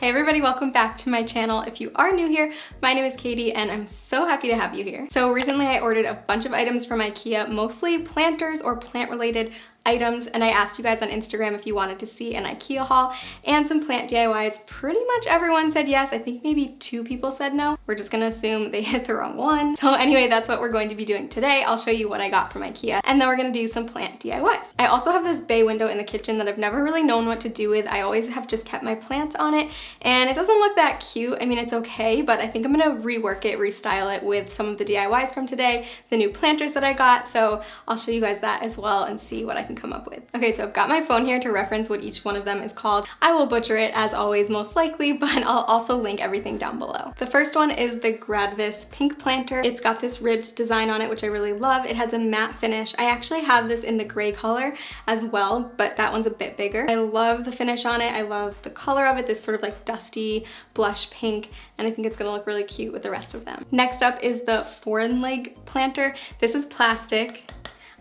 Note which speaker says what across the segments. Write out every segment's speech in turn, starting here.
Speaker 1: Hey everybody, welcome back to my channel. If you are new here, my name is Katie and I'm so happy to have you here. So recently I ordered a bunch of items from Ikea, mostly planters or plant related items, and I asked you guys on Instagram if you wanted to see an Ikea haul and some plant DIYs. Pretty much everyone said yes. I think maybe 2 people said no. We're just gonna assume they hit the wrong one. So anyway, that's what we're going to be doing today. I'll show you what I got from Ikea and then we're gonna do some plant DIYs. I also have this bay window in the kitchen that I've never really known what to do with. I always have just kept my plants on it and it doesn't look that cute. I mean, it's okay, but I think I'm gonna rework it, restyle it with some of the DIYs from today, the new planters that I got. So I'll show you guys that as well and see what I can come up with. Okay, so I've got my phone here to reference what each one of them is called. I will butcher it as always, most likely, but I'll also link everything down below. The first one is the Gradvis pink planter. It's got this ribbed design on it, which I really love. It has a matte finish. I actually have this in the gray color as well, but that one's a bit bigger. I love the finish on it. I love the color of it, this sort of like dusty blush pink, and I think it's gonna look really cute with the rest of them. Next up is the foreign leg planter. This is plastic.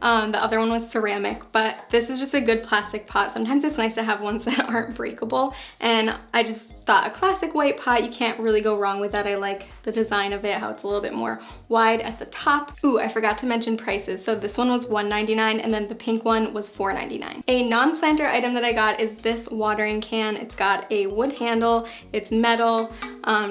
Speaker 1: The other one was ceramic, but this is just a good plastic pot. Sometimes it's nice to have ones that aren't breakable, and I just thought a classic white pot, you can't really go wrong with that. I like the design of it, how it's a little bit more wide at the top. Ooh, I forgot to mention prices. So this one was $1.99 and then the pink one was $4.99. A non-planter item that I got is this watering can. It's got a wood handle, it's metal,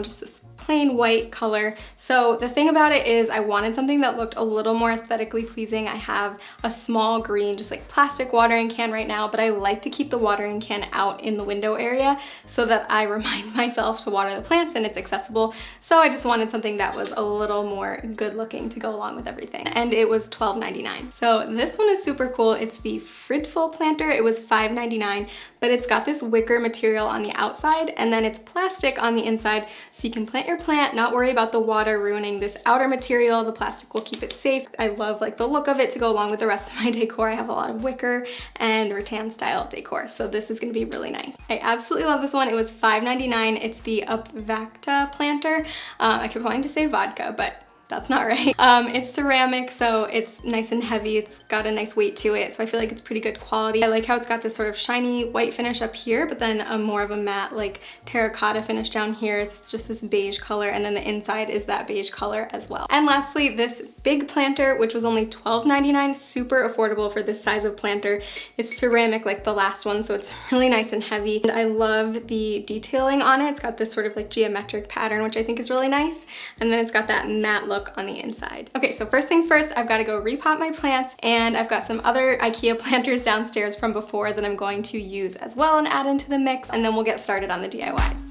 Speaker 1: just this plain white color. So the thing about it is I wanted something that looked a little more aesthetically pleasing. I have a small green, just like plastic watering can right now, but I like to keep the watering can out in the window area so that I remind myself to water the plants and it's accessible. So I just wanted something that was a little more good looking to go along with everything. And it was $12.99. So this one is super cool. It's the Fridful planter. It was $5.99, but it's got this wicker material on the outside and then it's plastic on the inside, so you can plant your plant, not worry about the water ruining this outer material. The plastic will keep it safe. I love like the look of it to go along with the rest of my decor. I have a lot of wicker and rattan style decor, so this is gonna be really nice. I absolutely love this one. It was $5.99. It's the Upvacta planter. I kept wanting to say vodka, but that's not right. It's ceramic, so it's nice and heavy. It's got a nice weight to it, so I feel like it's pretty good quality. I like how it's got this sort of shiny white finish up here, but then a more of a matte like terracotta finish down here. It's just this beige color, and then the inside is that beige color as well. And lastly, this big planter, which was only $12.99, super affordable for this size of planter. It's ceramic like the last one, so it's really nice and heavy. And I love the detailing on it. It's got this sort of like geometric pattern, which I think is really nice. And then it's got that matte look on the inside. Okay, so first things first, I've got to go repot my plants, and I've got some other Ikea planters downstairs from before that I'm going to use as well and add into the mix, and then we'll get started on the DIYs.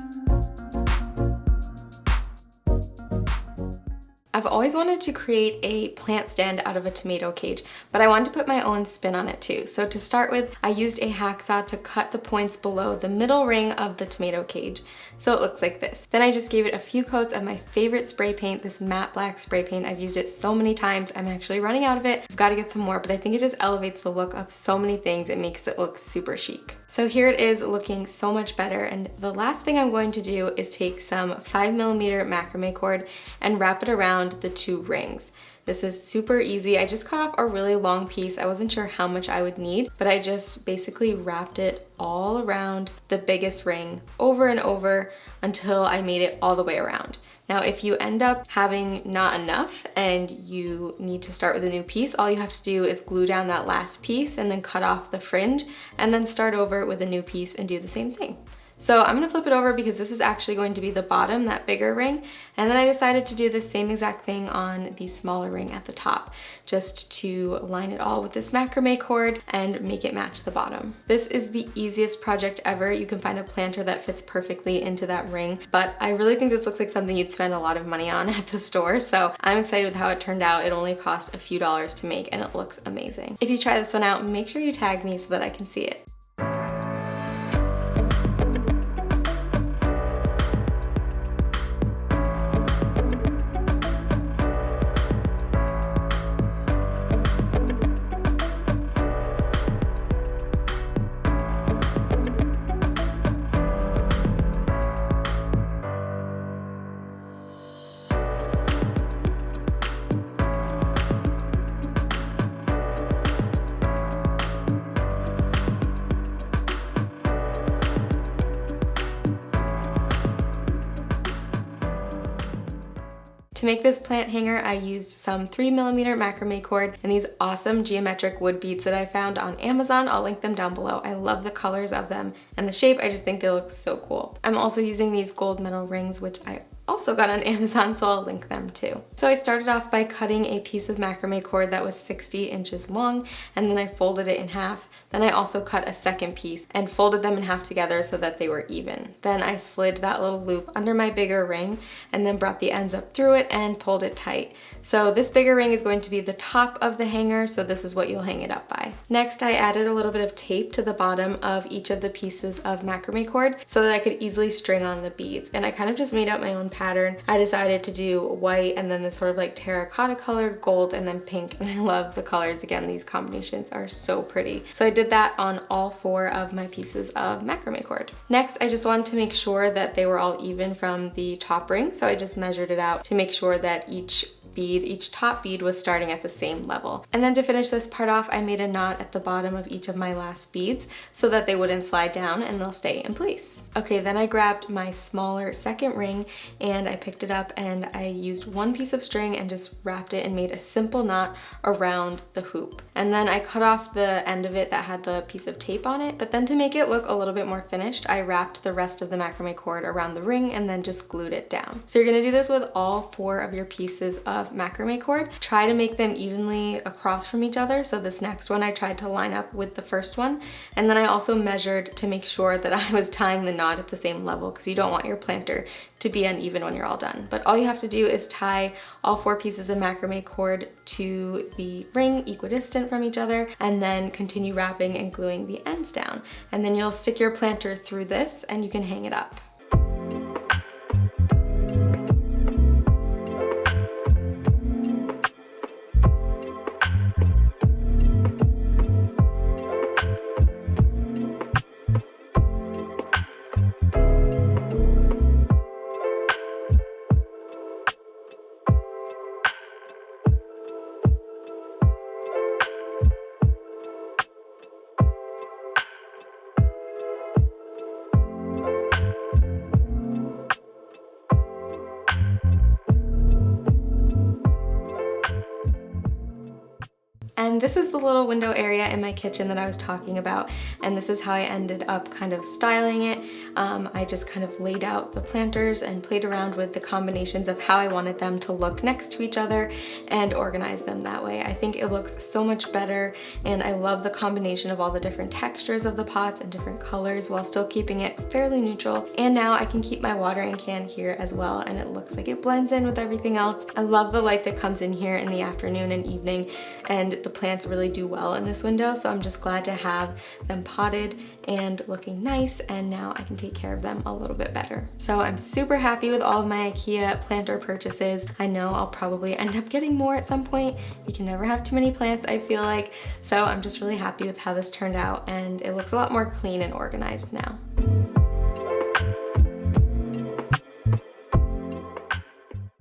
Speaker 1: I've always wanted to create a plant stand out of a tomato cage, but I wanted to put my own spin on it too. So to start with, I used a hacksaw to cut the points below the middle ring of the tomato cage, so it looks like this. Then I just gave it a few coats of my favorite spray paint, this matte black spray paint. I've used it so many times, I'm actually running out of it. I've got to get some more, but I think it just elevates the look of so many things. It makes it look super chic. So here it is looking so much better, and the last thing I'm going to do is take some 5mm macrame cord and wrap it around the 2 rings. This is super easy. I just cut off a really long piece. I wasn't sure how much I would need, but I just basically wrapped it all around the biggest ring over and over until I made it all the way around. Now, if you end up having not enough and you need to start with a new piece, all you have to do is glue down that last piece and then cut off the fringe and then start over with a new piece and do the same thing. So I'm gonna flip it over because this is actually going to be the bottom, that bigger ring. And then I decided to do the same exact thing on the smaller ring at the top, just to line it all with this macrame cord and make it match the bottom. This is the easiest project ever. You can find a planter that fits perfectly into that ring, but I really think this looks like something you'd spend a lot of money on at the store. So I'm excited with how it turned out. It only cost a few dollars to make and it looks amazing. If you try this one out, make sure you tag me so that I can see it. To make this plant hanger, I used some 3mm macrame cord and these awesome geometric wood beads that I found on Amazon. I'll link them down below. I love the colors of them and the shape. I just think they look so cool. I'm also using these gold metal rings, which I also got on Amazon, so I'll link them too. So I started off by cutting a piece of macrame cord that was 60 inches long, and then I folded it in half. Then I also cut a second piece and folded them in half together so that they were even. Then I slid that little loop under my bigger ring and then brought the ends up through it and pulled it tight. So this bigger ring is going to be the top of the hanger, so this is what you'll hang it up by. Next, I added a little bit of tape to the bottom of each of the pieces of macrame cord so that I could easily string on the beads. And I kind of just made up my own pattern. I decided to do white and then this sort of like terracotta color, gold, and then pink. And I love the colors. Again, these combinations are so pretty. So I did that on all 4 of my pieces of macrame cord. Next, I just wanted to make sure that they were all even from the top ring. So I just measured it out to make sure that each top bead was starting at the same level. And then to finish this part off, I made a knot at the bottom of each of my last beads so that they wouldn't slide down and they'll stay in place. Okay, then I grabbed my smaller second ring and I picked it up and I used 1 piece of string and just wrapped it and made a simple knot around the hoop. And then I cut off the end of it that had the piece of tape on it, but then to make it look a little bit more finished, I wrapped the rest of the macrame cord around the ring and then just glued it down. So you're gonna do this with all 4 of your pieces of macrame cord. Try to make them evenly across from each other. So this next one I tried to line up with the first one, and then I also measured to make sure that I was tying the knot at the same level because you don't want your planter to be uneven when you're all done. But all you have to do is tie all 4 pieces of macrame cord to the ring equidistant from each other and then continue wrapping and gluing the ends down. And then you'll stick your planter through this and you can hang it up. And this is the little window area in my kitchen that I was talking about, and this is how I ended up kind of styling it. I just kind of laid out the planters and played around with the combinations of how I wanted them to look next to each other and organize them that way. I think it looks so much better, and I love the combination of all the different textures of the pots and different colors while still keeping it fairly neutral. And now I can keep my watering can here as well, and it looks like it blends in with everything else. I love the light that comes in here in the afternoon and evening, and the plants really do well in this window, so I'm just glad to have them potted and looking nice, and now I can take care of them a little bit better. So I'm super happy with all of my Ikea planter purchases. I know I'll probably end up getting more at some point. You can never have too many plants, I feel like, so I'm just really happy with how this turned out, and it looks a lot more clean and organized now.